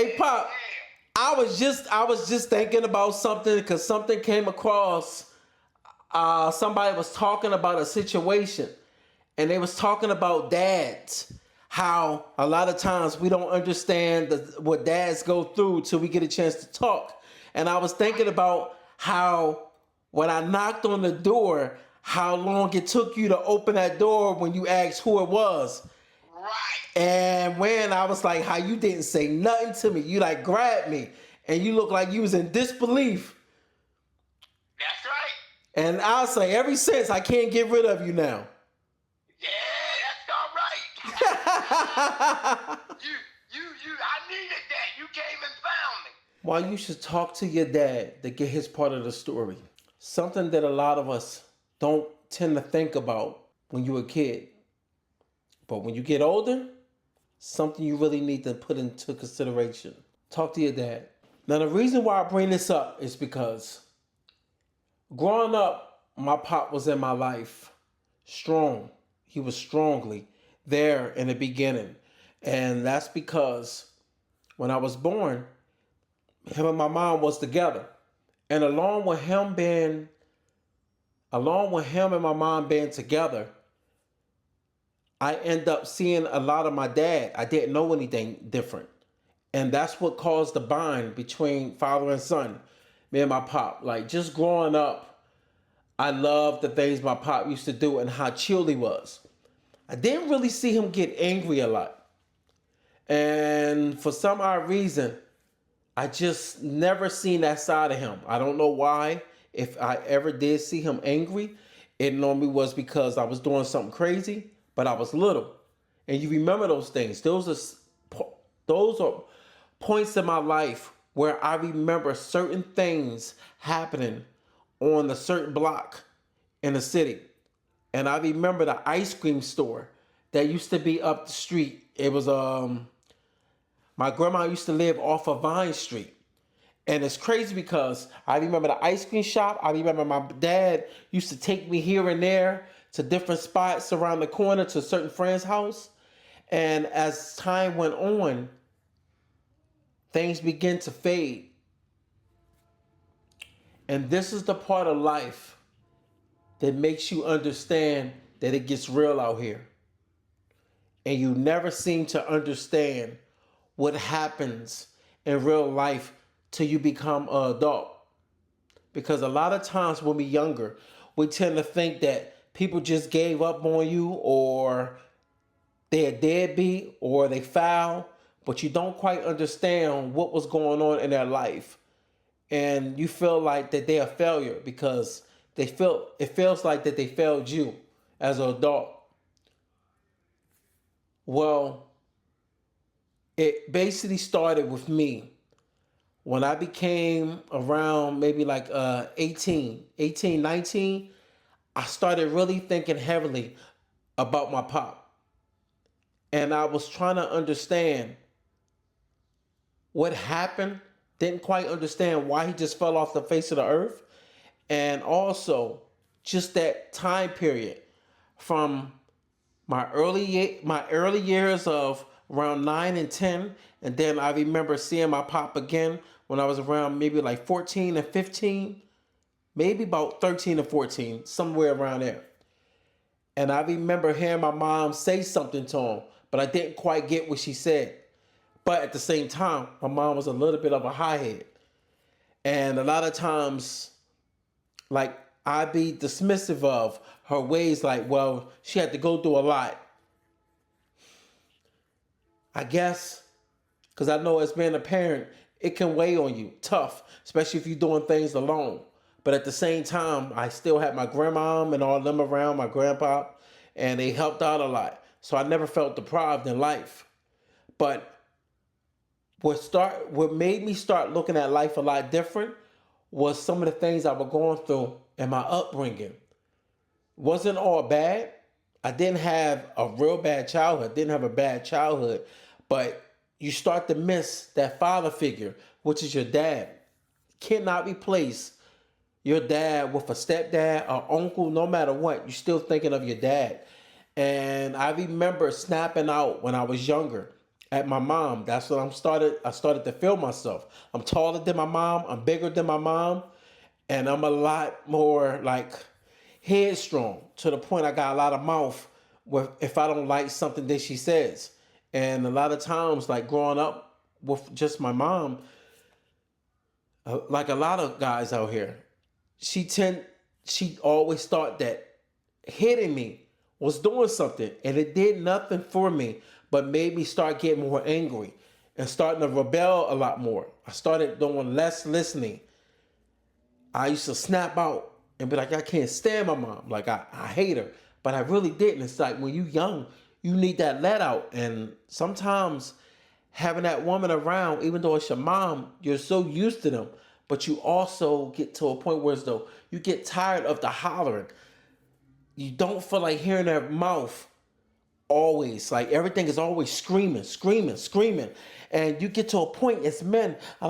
Hey, Pop. I was just thinking about something because something came across. Somebody was talking about a situation, and they was talking about dads. How a lot of times we don't understand what dads go through till we get a chance to talk. And I was thinking about how when I knocked on the door, how long it took you to open that door when you asked who it was. Right. And when I was like, how you didn't say nothing to me, you like grabbed me, and you look like you was in disbelief. That's right. And I'll say, ever since, I can't get rid of you now. Yeah, that's all right. you, I needed that. You came and found me. Why you should talk to your dad to get his part of the story. Something that a lot of us don't tend to think about when you're a kid. But when you get older, something you really need to put into consideration. Talk to your dad. Now, the reason why I bring this up is because growing up, my pop was in my life strong. He was strongly there in the beginning. And that's because when I was born, him and my mom was together. And along with him and my mom being together, I end up seeing a lot of my dad. I didn't know anything different. And that's what caused the bind between father and son, me and my pop. Like just growing up, I loved the things my pop used to do and how chill he was. I didn't really see him get angry a lot. And for some odd reason, I just never seen that side of him. I don't know why. If I ever did see him angry, it normally was because I was doing something crazy, but I was little. And you remember those things. Those are points in my life where I remember certain things happening on a certain block in the city. And I remember the ice cream store that used to be up the street. It was my grandma used to live off of Vine Street. And it's crazy because I remember the ice cream shop. I remember my dad used to take me here and there to different spots around the corner to a certain friend's house. And as time went on, things began to fade. And this is the part of life that makes you understand that it gets real out here. And you never seem to understand what happens in real life till you become an adult. Because a lot of times when we're younger, we tend to think that people just gave up on you or they're deadbeat or they foul, but you don't quite understand what was going on in their life. And you feel like that they're a failure because it feels like that they failed you as an adult. Well, it basically started with me when I became around maybe like 18, 19. I started really thinking heavily about my pop. And I was trying to understand what happened. Didn't quite understand why he just fell off the face of the earth. And also just that time period from my early years of around 9 and 10, and then I remember seeing my pop again when I was around maybe like 14 and 15, maybe about 13 or 14, somewhere around there. And I remember hearing my mom say something to him, but I didn't quite get what she said. But at the same time, my mom was a little bit of a hothead. And a lot of times, like, I'd be dismissive of her ways, like, well, she had to go through a lot. I guess, because I know as being a parent, it can weigh on you tough, especially if you're doing things alone. But at the same time, I still had my grandmom and all of them around, my grandpa, and they helped out a lot. So I never felt deprived in life. But what made me start looking at life a lot different was some of the things I was going through in my upbringing. Wasn't all bad. I didn't have a real bad childhood, didn't have a bad childhood, but you start to miss that father figure, which is your dad. Cannot replace your dad with a stepdad or uncle, no matter what. You're still thinking of your dad. And I remember snapping out when I was younger at my mom. That's what I started to feel myself. I'm taller than my mom. I'm bigger than my mom. And I'm a lot more like headstrong to the point I got a lot of mouth with if I don't like something that she says. And a lot of times, like growing up with just my mom, like a lot of guys out here, she always thought that hitting me was doing something, and it did nothing for me but made me start getting more angry and starting to rebel a lot more. I started doing less listening. I used to snap out and be like, I can't stand my mom. Like I hate her. But I really didn't. It's like when you young, you need that let out. And sometimes having that woman around, even though it's your mom, you're so used to them. But you also get to a point where as though you get tired of the hollering. You don't feel like hearing their mouth always. Like everything is always screaming, screaming, screaming. And you get to a point as men, I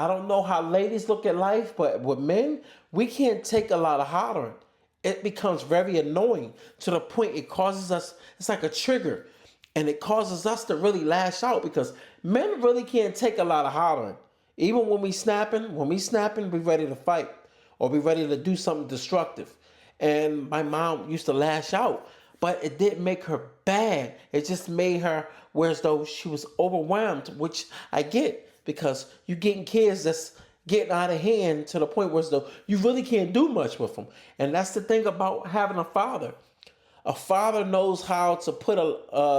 don't know how ladies look at life, but with men, we can't take a lot of hollering. It becomes very annoying to the point it causes us, it's like a trigger. And it causes us to really lash out because men really can't take a lot of hollering. Even when we snapping, we ready to fight or we ready to do something destructive. And my mom used to lash out, but it didn't make her bad. It just made her where as though she was overwhelmed, which I get because you getting kids that's getting out of hand to the point where as though you really can't do much with them. And that's the thing about having a father. A father knows how to put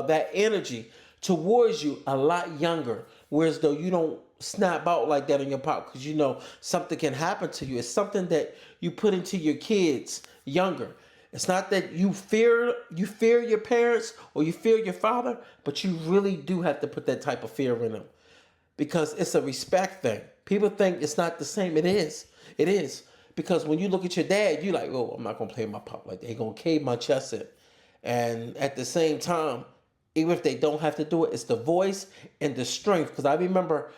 that energy towards you a lot younger, whereas though you don't snap out like that in your pop because you know something can happen to you. It's something that you put into your kids younger. It's not that you fear your parents or you fear your father, but you really do have to put that type of fear in them because it's a respect thing. People think it's not the same. It is. It is. Because when you look at your dad, you're like, oh, I'm not going to play my pop like that. He's going to cave my chest in. And at the same time, even if they don't have to do it, it's the voice and the strength. Because I remember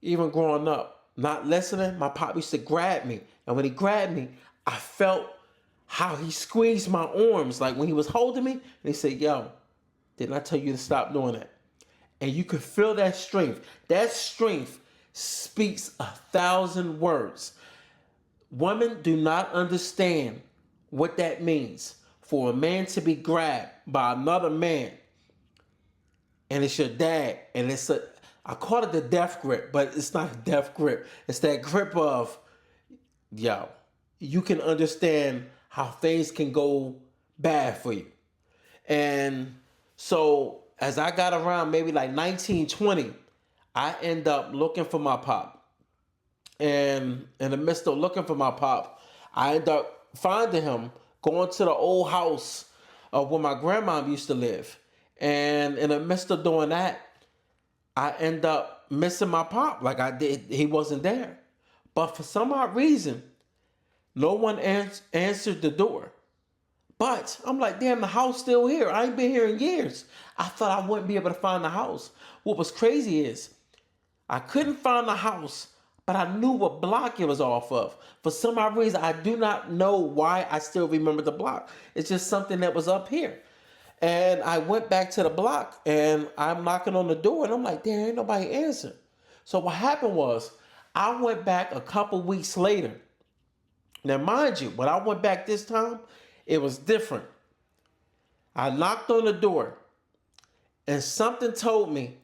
even growing up, not listening, my pop used to grab me. And when he grabbed me, I felt how he squeezed my arms. Like when he was holding me, and he said, yo, didn't I tell you to stop doing that? And you could feel that strength. That strength speaks 1,000 words. Women do not understand what that means for a man to be grabbed by another man and it's your dad and I call it the death grip, but it's not a death grip. It's that grip of, yo, you can understand how things can go bad for you. And so as I got around maybe like 19, 20, I end up looking for my pop. And in the midst of looking for my pop, I end up finding him going to the old house of where my grandma used to live. And in the midst of doing that, I end up missing my pop like I did. He wasn't there. But for some odd reason, no one answered the door. But I'm like, damn, the house still here. I ain't been here in years. I thought I wouldn't be able to find the house. What was crazy is I couldn't find the house, but I knew what block it was off of. For some odd reason, I do not know why I still remember the block. It's just something that was up here. And I went back to the block and I'm knocking on the door and I'm like, there ain't nobody answering. So what happened was I went back a couple weeks later. Now, mind you, when I went back this time, it was different. I knocked on the door and something told me,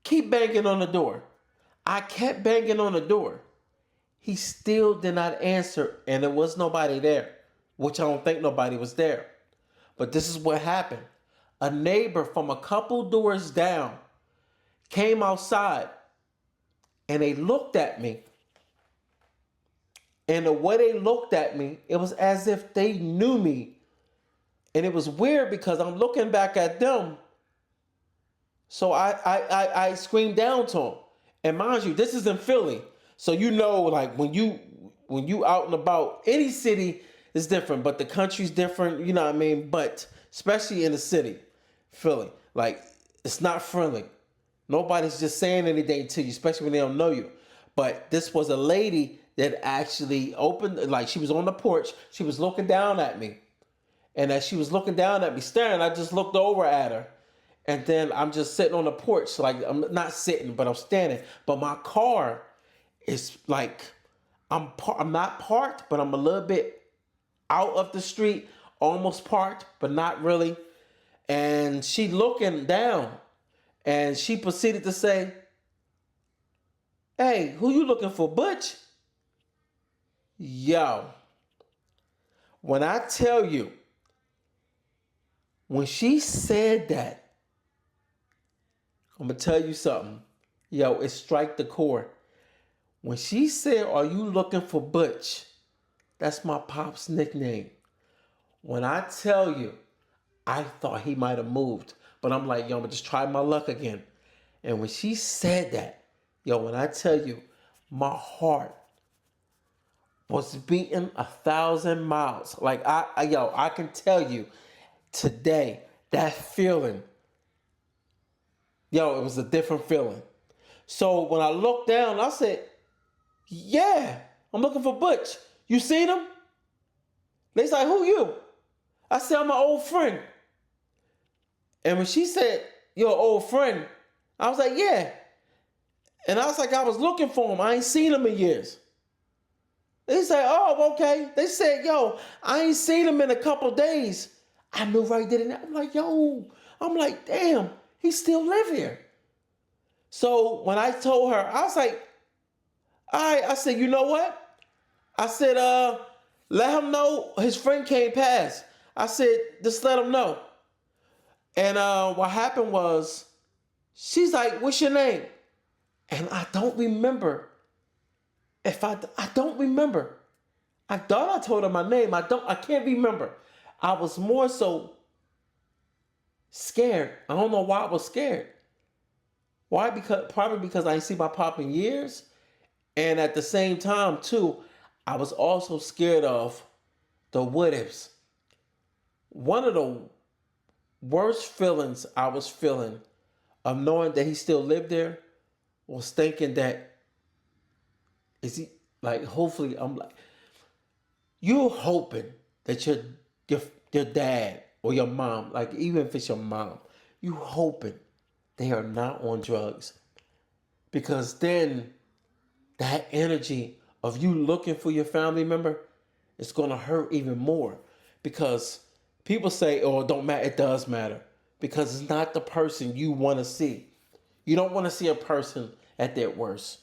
keep banging on the door. I kept banging on the door. He still did not answer and there was nobody there, which I don't think nobody was there. But this is what happened. A neighbor from a couple doors down came outside and they looked at me. And the way they looked at me, it was as if they knew me. And it was weird because I'm looking back at them. So I screamed down to them. And mind you, this is in Philly. So you know, like when you out and about, any city is different, but the country's different, you know what I mean? But especially in the city, Philly, like it's not friendly. Nobody's just saying anything to you, especially when they don't know you. But this was a lady that actually opened, like she was on the porch, she was looking down at me. And as she was looking down at me, staring, I just looked over at her. And then I'm just sitting on the porch, like I'm not sitting, but I'm standing. But my car is like I'm not parked, but I'm a little bit out of the street, almost parked, but not really. And she looking down, and she proceeded to say, "Hey, who you looking for, Butch?" Yo, when I tell you, when she said that, I'm gonna tell you something. Yo, it strike the core. When she said, "Are you looking for Butch?" That's my pop's nickname. When I tell you, I thought he might have moved, but I'm like, yo, I'm gonna just try my luck again. And when she said that, yo, when I tell you, my heart was beating 1,000 miles. Like I can tell you today that feeling. Yo, it was a different feeling. So when I looked down, I said, "Yeah, I'm looking for Butch. You seen him?" They like, "Who you?" I said, "I'm an old friend." And when she said, "You're an old friend," I was like, "Yeah." And I was like, "I was looking for him. I ain't seen him in years." They said, "Oh, okay." They said, "Yo, I ain't seen him in a couple days." I knew right then and there. I'm like, damn, he still live here. So when I told her, I was like, all right, I said, "You know what?" I said, let him know his friend came past. I said, just let him know. And what happened was, she's like, "What's your name?" And I don't remember. I don't remember. I thought I told her my name. I can't remember. I was more so scared. I don't know why I was scared. Why? Probably because I didn't see my pop in years. And at the same time, too, I was also scared of the what ifs. One of the worst feelings I was feeling of knowing that he still lived there was thinking that, is he, like, hopefully, I'm like, you're hoping that your, your dad or your mom, like even if it's your mom, you hoping they are not on drugs. Because then that energy of you looking for your family member is gonna hurt even more. Because people say, "Oh, it don't matter." It does matter. Because it's not the person you want to see. You don't want to see a person at their worst,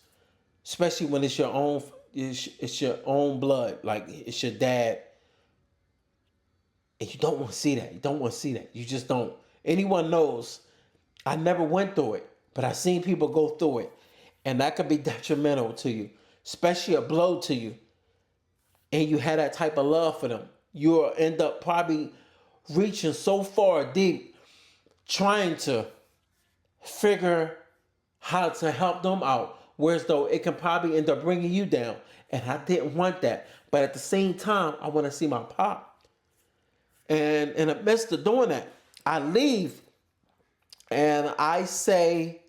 especially when it's your own. It's your own blood, like it's your dad, and you don't want to see that. You don't want to see that. You just don't. Anyone knows. I never went through it, but I've seen people go through it, and that could be detrimental to you, especially a blow to you. And you had that type of love for them, you'll end up probably reaching so far deep, trying to figure how to help them out. Whereas though it can probably end up bringing you down. And I didn't want that. But at the same time, I want to see my pop. And in the midst of doing that, I leave and I say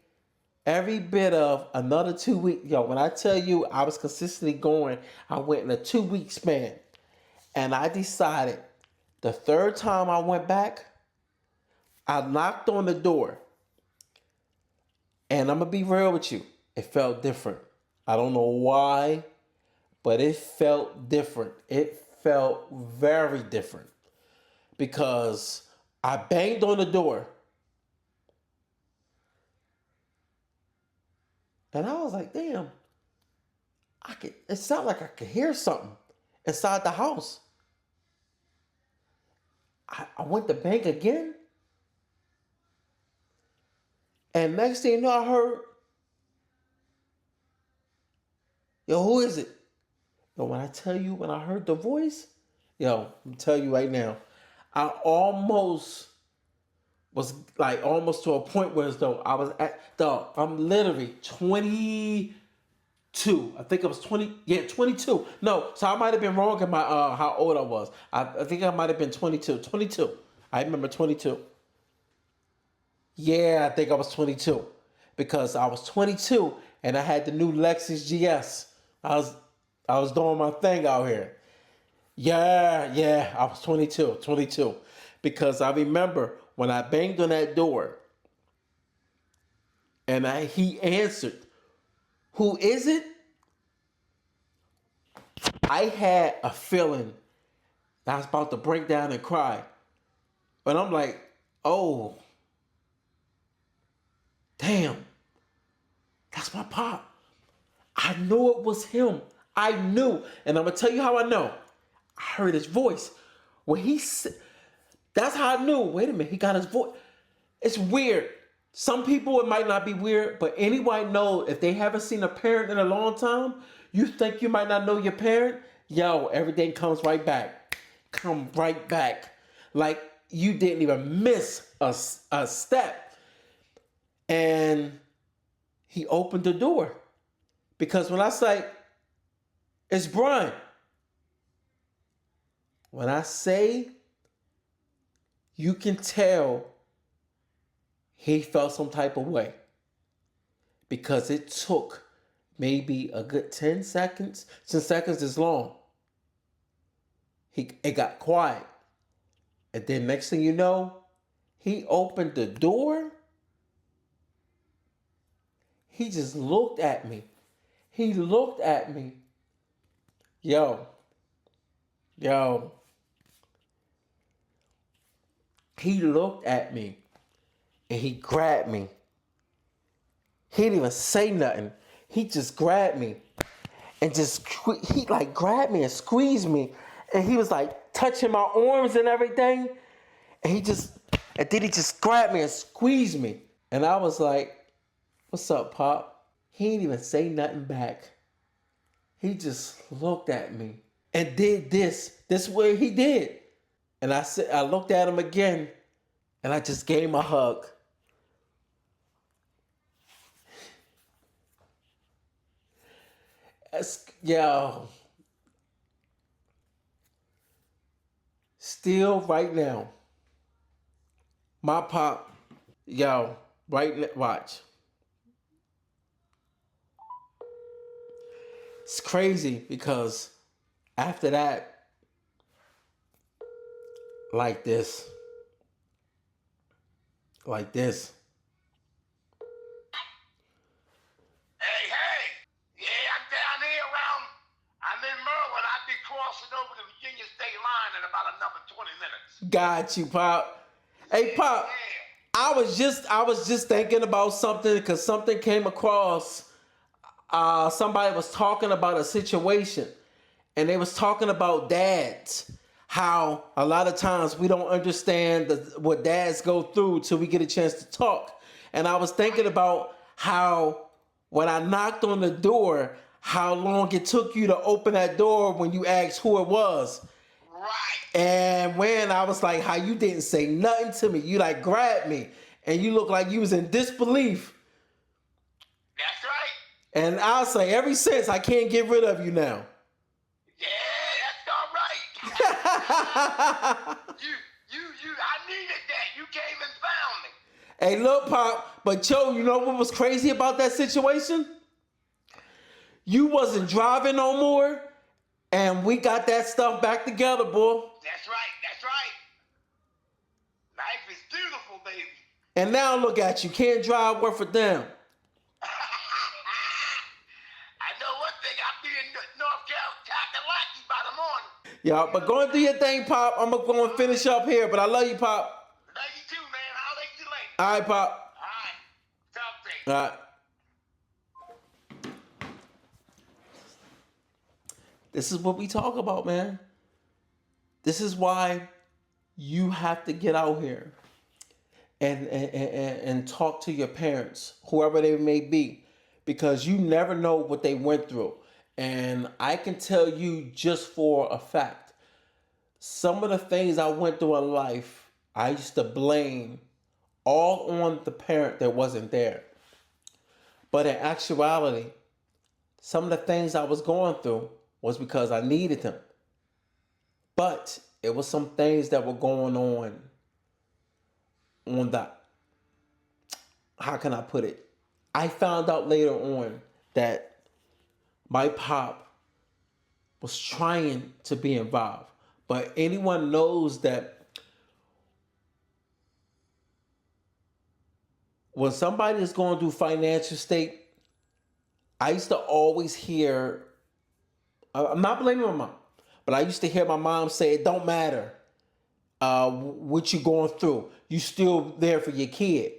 every bit of another 2 weeks. Yo, when I tell you I was consistently going, I went in a 2 week span. And I decided the third time I went back, I knocked on the door. And I'm going to be real with you. It felt different. I don't know why, but it felt different. It felt very different. Because I banged on the door. And I was like, damn, it sounded like I could hear something inside the house. I went to bang again. And next thing you know, I heard, "Yo, who is it?" Yo, when I tell you, when I heard the voice, yo, I'm telling you right now, I almost was like almost to a point where as though I was I'm literally 22. I think I was 20. Yeah, 22. No, so I might have been wrong in my how old I was. I think I might have been 22. 22. I remember 22. Yeah, I think I was 22 because I was 22 and I had the new Lexus GS. I was doing my thing out here. Yeah, I was 22 because I remember when I banged on that door And he answered, "Who is it?" I had a feeling that I was about to break down and cry. But I'm like, oh, damn, that's my pop. I knew it was him. I knew. And I'm going to tell you how I know. I heard his voice. When he said, that's how I knew. Wait a minute, he got his voice. It's weird. Some people, it might not be weird, but anybody know if they haven't seen a parent in a long time, you think you might not know your parent, yo, everything comes right back. Come right back. Like you didn't even miss a step. And he opened the door. Because when I say, it's Brian. When I say, you can tell he felt some type of way. Because it took maybe a good 10 seconds. 10 seconds is long. It got quiet. And then next thing you know, he opened the door. He just looked at me. He looked at me. Yo. He looked at me and he grabbed me. He didn't even say nothing. He just grabbed me and he like grabbed me and squeezed me. And he was like touching my arms and everything. And then he just grabbed me and squeezed me. And I was like, "What's up, Pop?" He didn't even say nothing back. He just looked at me and did this. This is what he did. And I looked at him again and I just gave him a hug. Yo. Still right now. My pop, yo, watch. It's crazy because after that, like this. Hey. Yeah, I'm down here around. I'm in Merwin. I'll be crossing over the Virginia state line in about another 20 minutes. Got you, Pop. Hey, Pop. Yeah. I was just thinking about something because something came across. Somebody was talking about a situation, and they was talking about dads. How a lot of times we don't understand what dads go through till we get a chance to talk. And I was thinking about how when I knocked on the door, how long it took you to open that door when you asked who it was. Right. And when I was like, how you didn't say nothing to me. You like grabbed me and you looked like you was in disbelief. That's right. And I'll say ever since I can't get rid of you now. Yeah, that's all right. I needed that. You came and found me. Hey, look, Pop, but yo, you know what was crazy about that situation? You wasn't driving no more, and we got that stuff back together, boy. That's right. Life is beautiful, baby. And now look at you, can't drive worth a damn. I know one thing, I'll be in North Carolina by the morning. Yeah, but go and do your thing, Pop. I'm gonna go and finish up here, but I love you, Pop. Love you too, man. I'll let you later. All right, Pop. All right. Talk to you. All right. This is what we talk about, man. This is why you have to get out here and talk to your parents, whoever they may be, because you never know what they went through. And I can tell you just for a fact, some of the things I went through in life, I used to blame all on the parent that wasn't there. But in actuality, some of the things I was going through was because I needed them. But it was some things that were going on the, how can I put it? I found out later on that my pop was trying to be involved. But anyone knows that when somebody is going through financial state, I used to always hear, I'm not blaming my mom, but I used to hear my mom say, it don't matter what you're going through. You still there for your kid.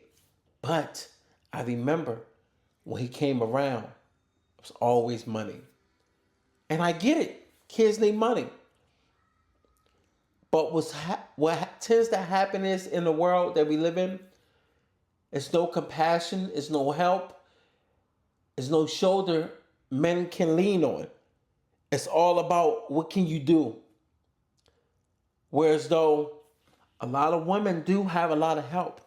But I remember when he came around, it was always money. And I get it. Kids need money. But what tends to happen is in the world that we live in, it's no compassion, it's no help, it's no shoulder men can lean on. It's all about what can you do. Whereas though a lot of women do have a lot of help.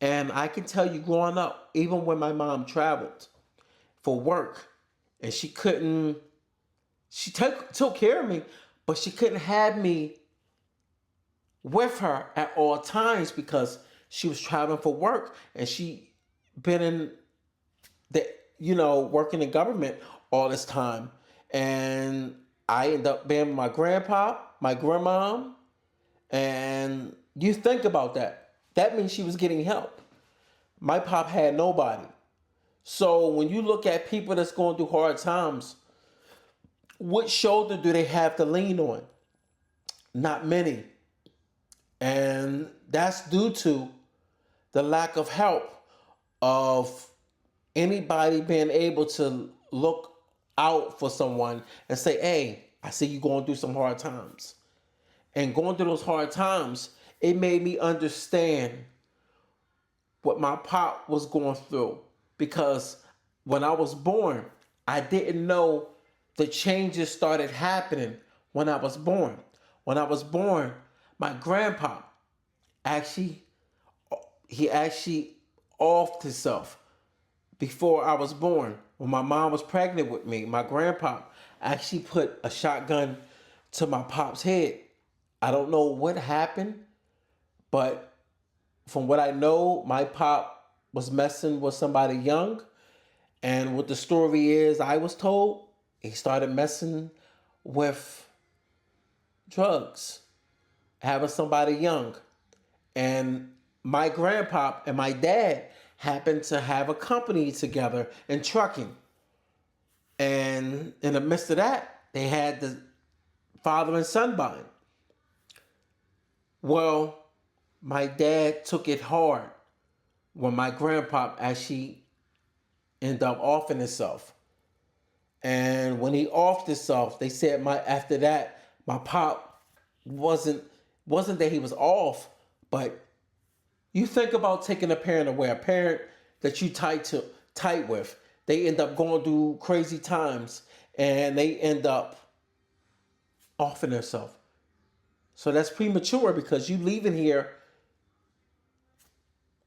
And I can tell you growing up, even when my mom traveled for work and she took care of me, but she couldn't have me with her at all times because she was traveling for work and she been in the working in government all this time. And I ended up being with my grandpa, my grandma, and you think about that. That means she was getting help. My pop had nobody. So when you look at people that's going through hard times, what shoulder do they have to lean on? Not many. And that's due to the lack of help of anybody being able to look out for someone and say, hey, I see you going through some hard times. And going through those hard times, it made me understand what my pop was going through. Because when I was born, I didn't know the changes started happening when I was born. When I was born, my grandpa actually offed himself before I was born. When my mom was pregnant with me, my grandpa actually put a shotgun to my pop's head. I don't know what happened, but from what I know, my pop was messing with somebody young. And what the story is, I was told, he started messing with drugs, having somebody young. And my grandpa and my dad happened to have a company together in trucking. And in the midst of that, they had the father and son bind. Well, my dad took it hard when my grandpa actually ended up offing himself. And when he offed himself, they said after that, my pop wasn't that he was off, but you think about taking a parent away, a parent that you tight with, they end up going through crazy times and they end up offing themselves. So that's premature because you leaving here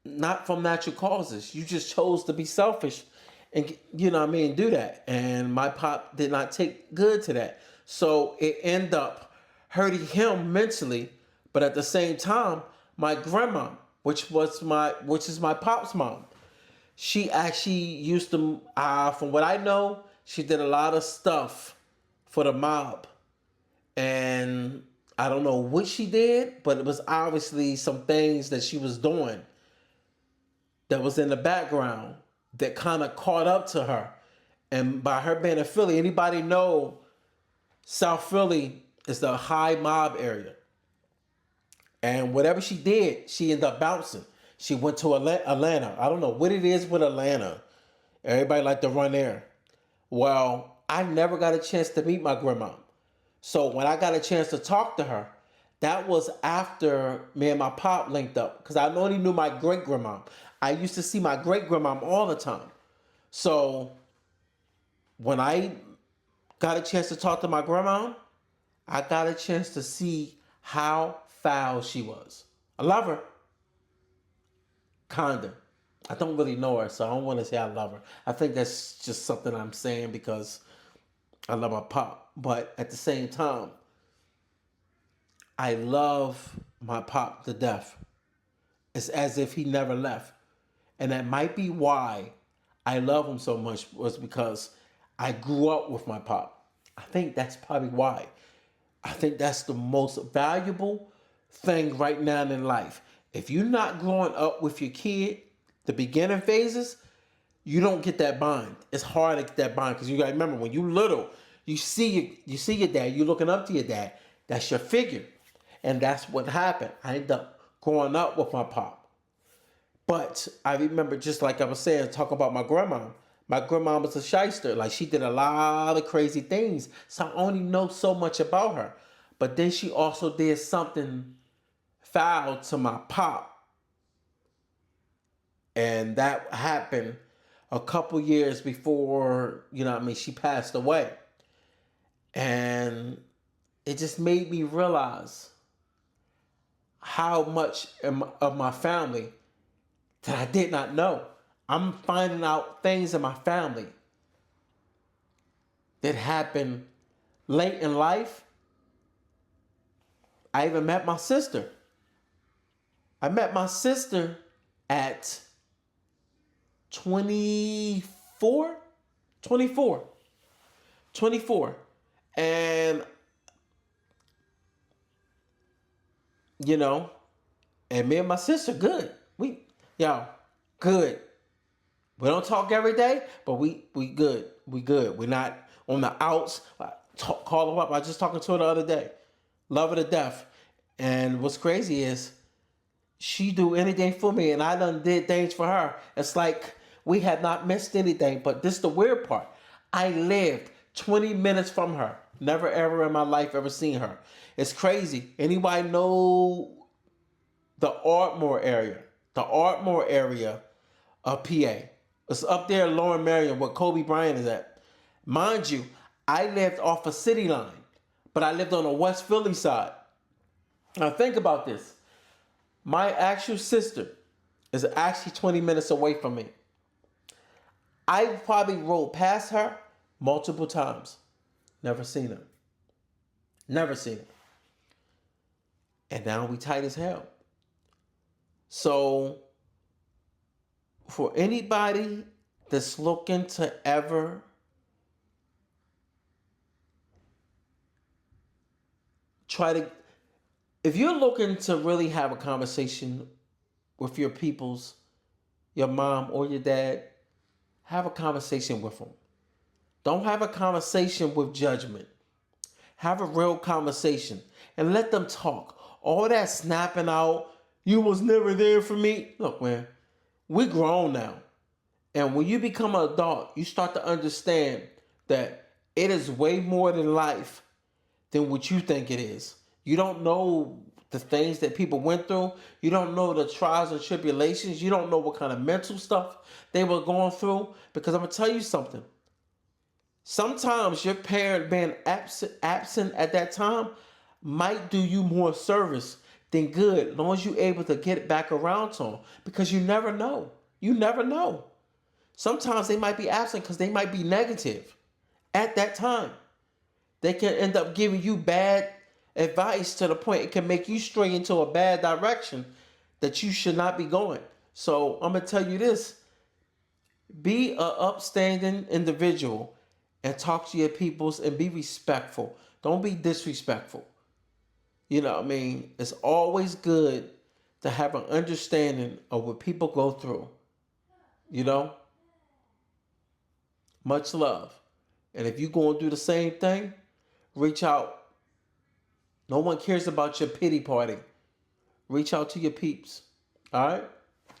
not from natural causes. You just chose to be selfish and do that. And my pop did not take good to that. So it ended up hurting him mentally, but at the same time, my grandma, which is my pop's mom, she actually used to, from what I know, she did a lot of stuff for the mob. And I don't know what she did, but it was obviously some things that she was doing that was in the background that kind of caught up to her. And by her being in Philly, anybody know South Philly is the high mob area. And whatever she did, she ended up bouncing. She went to Atlanta. I don't know what it is with Atlanta. Everybody like to run there. Well, I never got a chance to meet my grandma. So when I got a chance to talk to her, that was after me and my pop linked up. Because I only knew my great-grandma. I used to see my great-grandma all the time. So when I got a chance to talk to my grandma, I got a chance to see how foul she was. I love her. Kinda. I don't really know her, so I don't want to say I love her. I think that's just something I'm saying because I love my pop. But at the same time, I love my pop to death. It's as if he never left. And that might be why I love him so much, was because I grew up with my pop. I think that's probably why. I think that's the most valuable thing right now in life. If you're not growing up with your kid, The beginning phases, you don't get that bond. It's hard to get that bond because you got to remember when you little, you see your dad, you looking up to your dad. That's your figure, and that's what happened. I ended up growing up with my pop, but I remember just like I was saying, talk about my grandma. My grandma was a shyster. Like she did a lot of crazy things, so I only know so much about her. But then she also did something foul to my pop, and that happened a couple years before, she passed away. And it just made me realize how much of my family that I did not know. I'm finding out things in my family that happened late in life. I even met my sister. I met my sister at 24. And, and me and my sister, good. Good. We don't talk every day, but we good. We good. We're not on the outs. Call her up. I was just talking to her the other day. Love her to death. And what's crazy is she do anything for me, and I done did things for her. It's like we had not missed anything. But this is the weird part. I lived 20 minutes from her. Never ever in my life ever seen her. It's crazy. Anybody know the Ardmore area? The Ardmore area of PA. It's up there in Lauren Marion where Kobe Bryant is at. Mind you, I lived off a city line, but I lived on the West Philly side. Now think about this. My actual sister is actually 20 minutes away from me. I probably rode past her multiple times. Never seen her. Never seen her. And now we tight as hell. So for anybody that's looking to ever if you're looking to really have a conversation with your peoples, your mom or your dad, have a conversation with them. Don't have a conversation with judgment. Have a real conversation and let them talk. All that snapping out, you was never there for me. Look, man, we're grown now. And when you become an adult, you start to understand that it is way more than life than what you think it is. You don't know the things that people went through. You don't know the trials and tribulations. You don't know what kind of mental stuff they were going through. Because I'm going to tell you something. Sometimes your parent being absent at that time might do you more service than good, as long as you're able to get it back around to them. Because you never know. You never know. Sometimes they might be absent because they might be negative at that time. They can end up giving you bad advice to the point it can make you stray into a bad direction that you should not be going. So I'm going to tell you this. Be an upstanding individual and talk to your peoples and be respectful. Don't be disrespectful. You know what I mean? It's always good to have an understanding of what people go through. You know? Much love. And if you're going to do the same thing, reach out. No one cares about your pity party. Reach out to your peeps. All right?